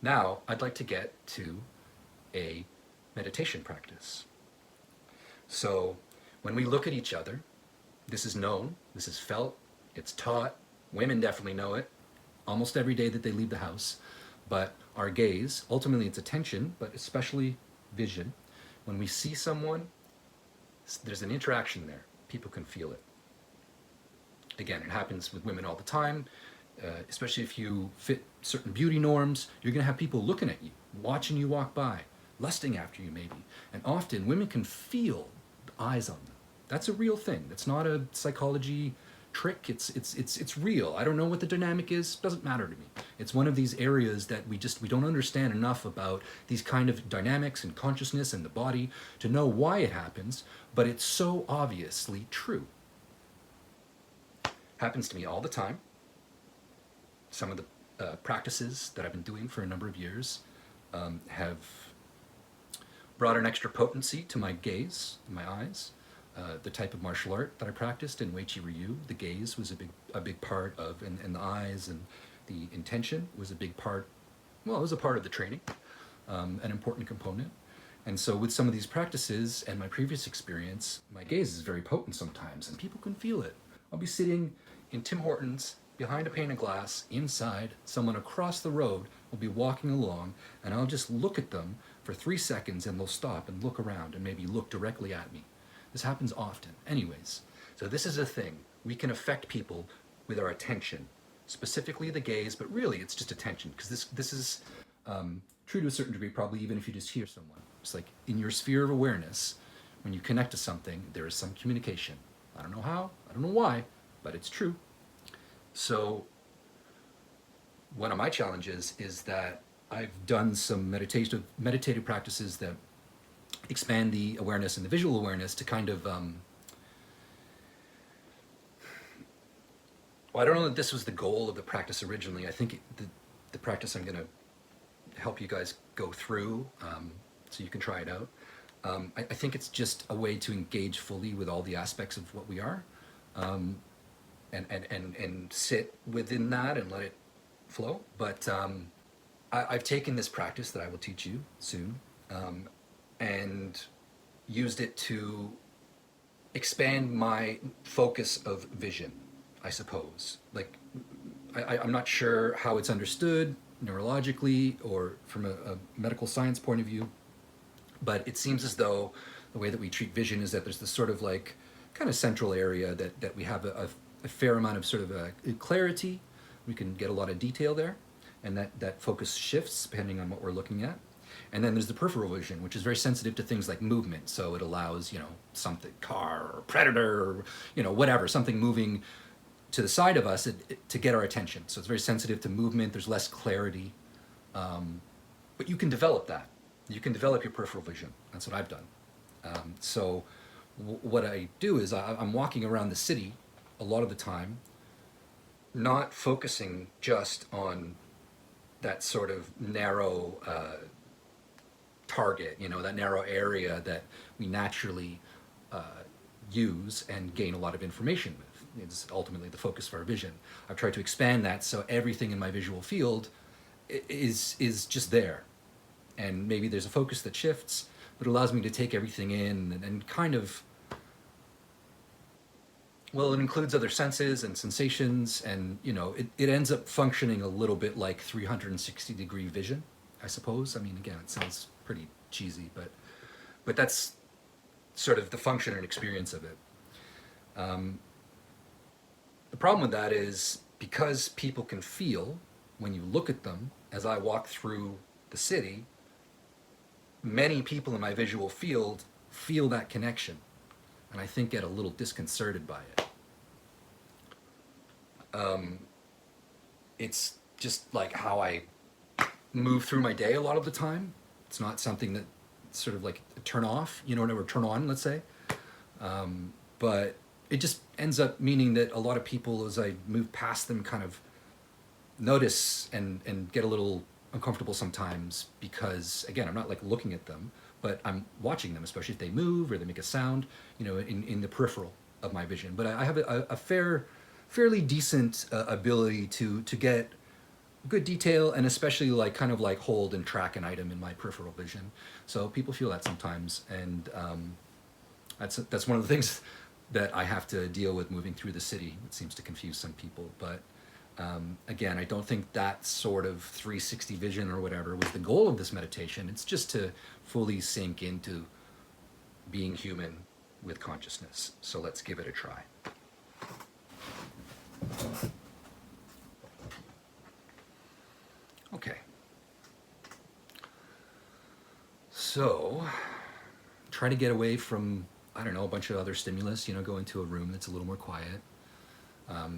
Now, I'd like to get to a meditation practice. So, when we look at each other, this is known, this is felt, it's taught. Women definitely know it almost every day that they leave the house. But our gaze, ultimately it's attention, but especially vision. When we see someone, there's an interaction there. People can feel it. Again, it happens with women all the time, especially if you fit certain beauty norms. You're going to have people looking at you, watching you walk by, lusting after you maybe. And often women can feel the eyes on them. That's a real thing. That's not a psychology trick. It's real. I don't know what the dynamic is. Doesn't matter to me. It's one of these areas that we don't understand enough about these kind of dynamics and consciousness and the body to know why it happens, but it's so obviously true. Happens to me all the time. Some of the practices that I've been doing for a number of years have brought an extra potency to my gaze, my eyes. The type of martial art that I practiced in Weiqi Ryu, the gaze was a big part of, and the eyes and the intention was a big part. Well, it was a part of the training, an important component. And so with some of these practices and my previous experience, my gaze is very potent sometimes, and people can feel it. I'll be sitting in Tim Hortons behind a pane of glass inside. Someone across the road will be walking along, and I'll just look at them for 3 seconds, and they'll stop and look around and maybe look directly at me. This happens often. Anyways, so this is a thing. We can affect people with our attention, specifically the gaze, but really it's just attention, because this is true to a certain degree, probably even if you just hear someone. It's like in your sphere of awareness, when you connect to something, there is some communication. I don't know how, I don't know why, but it's true. So one of my challenges is that I've done some meditative practices that expand the awareness and the visual awareness to kind of, well, I don't know that this was the goal of the practice originally. I think the practice I'm going to help you guys go through, so you can try it out. I think it's just a way to engage fully with all the aspects of what we are, and sit within that and let it flow. But I've taken this practice that I will teach you soon, and used it to expand my focus of vision, I suppose. Like, I'm not sure how it's understood neurologically or from a medical science point of view, but it seems as though the way that we treat vision is that there's this sort of like kind of central area that we have a fair amount of sort of clarity. We can get a lot of detail there, and that focus shifts depending on what we're looking at. And then there's the peripheral vision, which is very sensitive to things like movement. So it allows, something, car or predator or, whatever, something moving to the side of us to get our attention. So it's very sensitive to movement. There's less clarity. But you can develop that. You can develop your peripheral vision. That's what I've done. So what I do is I'm walking around the city a lot of the time, not focusing just on that sort of narrow target, that narrow area that we naturally use and gain a lot of information with. It's ultimately the focus of our vision. I've tried to expand that so everything in my visual field is just there. And maybe there's a focus that shifts, but it allows me to take everything in and kind of, well, it includes other senses and sensations, and it ends up functioning a little bit like 360-degree vision, I suppose. I mean, again, it sounds pretty cheesy, but that's sort of the function and experience of it. The problem with that is because people can feel when you look at them, as I walk through the city, many people in my visual field feel that connection, and I think get a little disconcerted by it. It's just like how I move through my day a lot of the time. It's not something that sort of like turn off, or turn on, let's say. But it just ends up meaning that a lot of people, as I move past them, kind of notice and get a little uncomfortable sometimes because, again, I'm not like looking at them, but I'm watching them, especially if they move or they make a sound, in the peripheral of my vision. But I have a fairly decent ability to get good detail, and especially like kind of like hold and track an item in my peripheral vision. So people feel that sometimes, and that's one of the things that I have to deal with moving through the city. It seems to confuse some people, but again, I don't think that sort of 360 vision or whatever was the goal of this meditation. It's just to fully sink into being human with consciousness. So let's give it a try. Okay. So try to get away from, I don't know, a bunch of other stimulus, go into a room that's a little more quiet.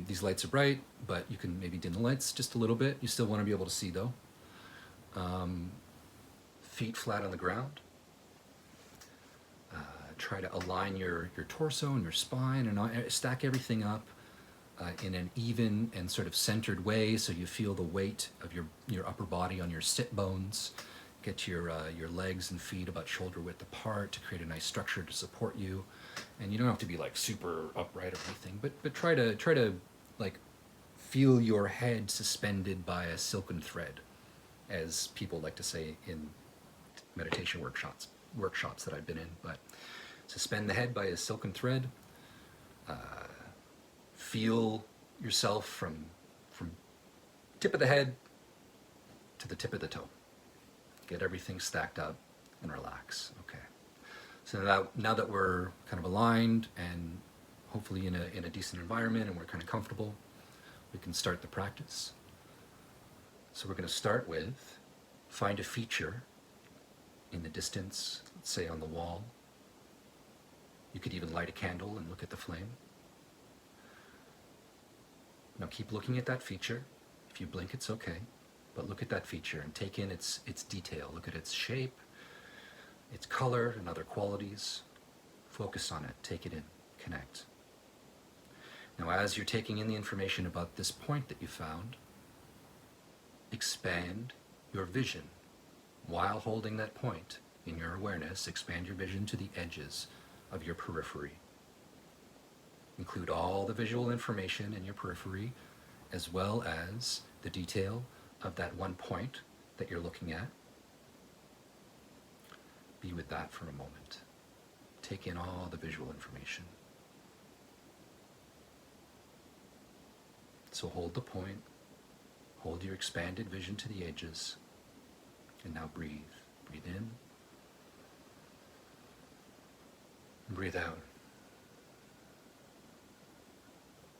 These lights are bright, but you can maybe dim the lights just a little bit. You still want to be able to see though. Feet flat on the ground. Try to align your torso and your spine and stack everything up in an even and sort of centered way, so you feel the weight of your upper body on your sit bones. Get your legs and feet about shoulder width apart to create a nice structure to support you. And you don't have to be like super upright or anything, but try to like feel your head suspended by a silken thread, as people like to say in meditation workshops that I've been in. But suspend the head by a silken thread. Feel yourself from tip of the head to the tip of the toe. Get everything stacked up and relax. Okay. So now that we're kind of aligned and hopefully in a decent environment and we're kind of comfortable, we can start the practice. So we're going to start with find a feature in the distance, let's say on the wall. You could even light a candle and look at the flame. Now keep looking at that feature. If you blink, it's okay, but look at that feature and take in its detail. Look at its shape, its color, and other qualities. Focus on it, take it in, connect. Now as you're taking in the information about this point that you found, expand your vision. While holding that point in your awareness, expand your vision to the edges of your periphery. Include all the visual information in your periphery, as well as the detail of that one point that you're looking at. Be with that for a moment. Take in all the visual information. So hold the point, hold your expanded vision to the edges, and now breathe. Breathe in, and breathe out.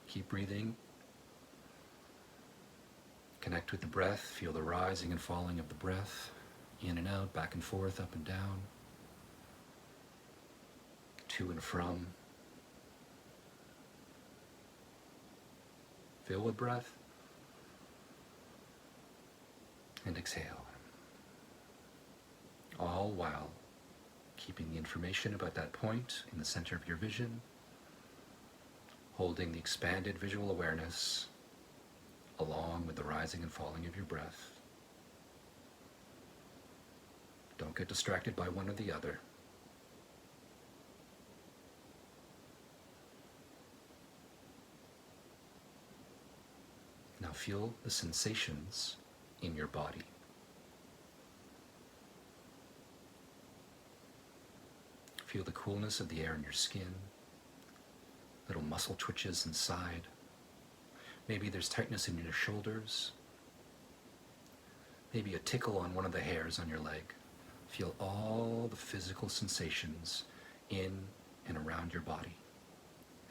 Keep breathing. Connect with the breath. Feel the rising and falling of the breath. In and out, back and forth, up and down. To and from. Fill with breath. And exhale. All while keeping the information about that point in the center of your vision, holding the expanded visual awareness along with the rising and falling of your breath. Don't get distracted by one or the other. Now feel the sensations in your body. Feel the coolness of the air in your skin, little muscle twitches inside. Maybe there's tightness in your shoulders. Maybe a tickle on one of the hairs on your leg. Feel all the physical sensations in and around your body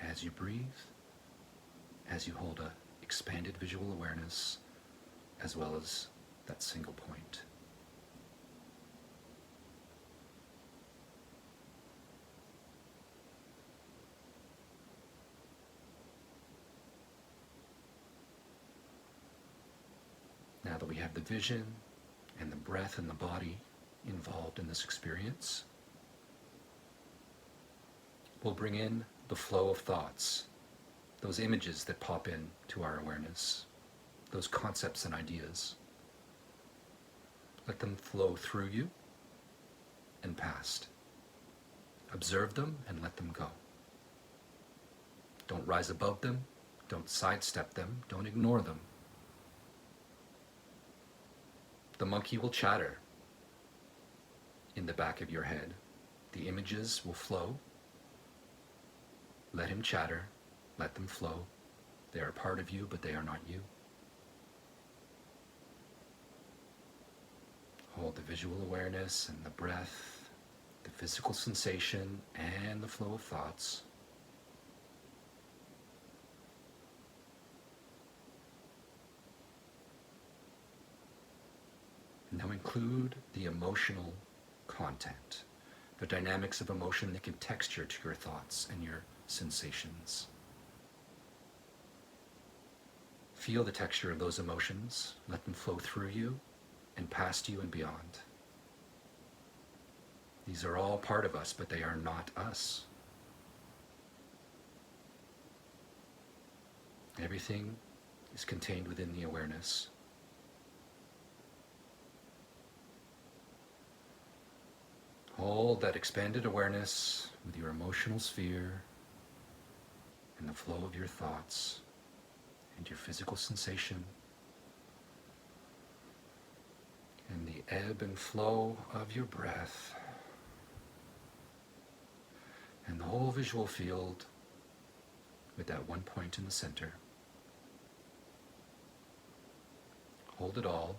as you breathe, as you hold a expanded visual awareness, as well as that single point. Now that we have the vision and the breath and the body involved in this experience, we'll bring in the flow of thoughts, those images that pop in to our awareness, those concepts and ideas. Let them flow through you and past. Observe them and let them go. Don't rise above them, don't sidestep them, don't ignore them. The monkey will chatter in the back of your head. The images will flow. Let him chatter. Let them flow. They are part of you, but they are not you. Hold the visual awareness and the breath, the physical sensation, and the flow of thoughts. Now include the emotional content, the dynamics of emotion that give texture to your thoughts and your sensations. Feel the texture of those emotions. Let them flow through you and past you and beyond. These are all part of us, but they are not us. Everything is contained within the awareness. Hold that expanded awareness with your emotional sphere and the flow of your thoughts and your physical sensation and the ebb and flow of your breath and the whole visual field with that one point in the center. Hold it all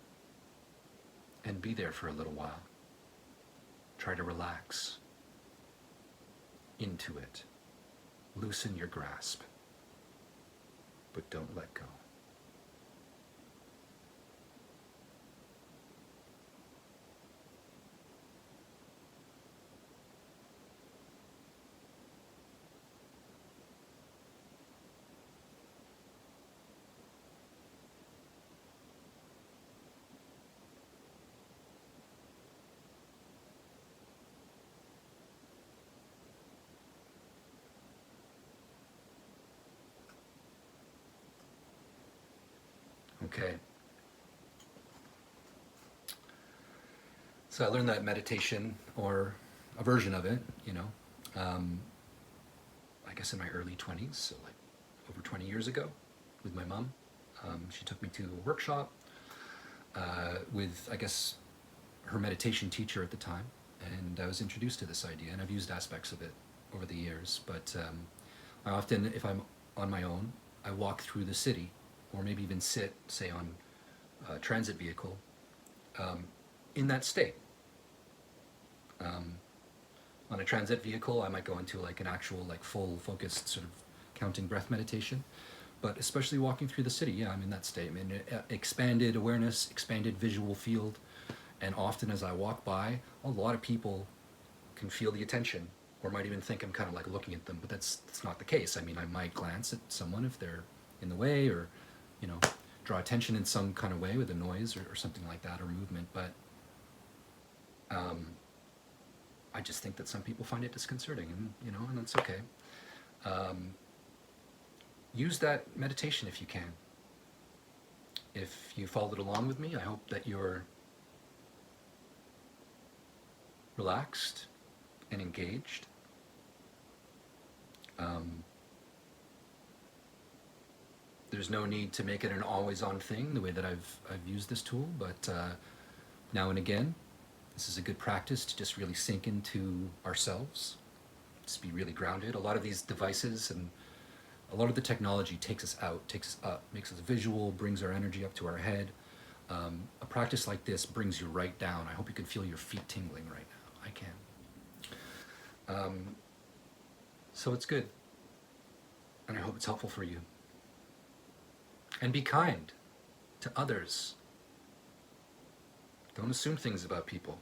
and be there for a little while. Try to relax into it. Loosen your grasp, but don't let go. Okay. So I learned that meditation, or a version of it, I guess in my early 20s, so like over 20 years ago, with my mom. She took me to a workshop with, I guess, her meditation teacher at the time, and I was introduced to this idea, and I've used aspects of it over the years. But I often, if I'm on my own, I walk through the city, or maybe even sit, say, on a transit vehicle, in that state. On a transit vehicle, I might go into like an actual, like full focused sort of counting breath meditation. But especially walking through the city, yeah, I'm in that state. I mean, expanded awareness, expanded visual field. And often as I walk by, a lot of people can feel the attention, or might even think I'm kind of like looking at them, but that's not the case. I mean, I might glance at someone if they're in the way, or, draw attention in some kind of way with a noise or something like that, or movement. But I just think that some people find it disconcerting, and that's okay. Use that meditation if you can. If you followed along with me, I hope that you're relaxed and engaged. There's no need to make it an always-on thing the way that I've used this tool, but now and again, this is a good practice to just really sink into ourselves, just be really grounded. A lot of these devices and a lot of the technology takes us out, takes us up, makes us visual, brings our energy up to our head. A practice like this brings you right down. I hope you can feel your feet tingling right now. I can. So it's good. And I hope it's helpful for you. And be kind to others. Don't assume things about people.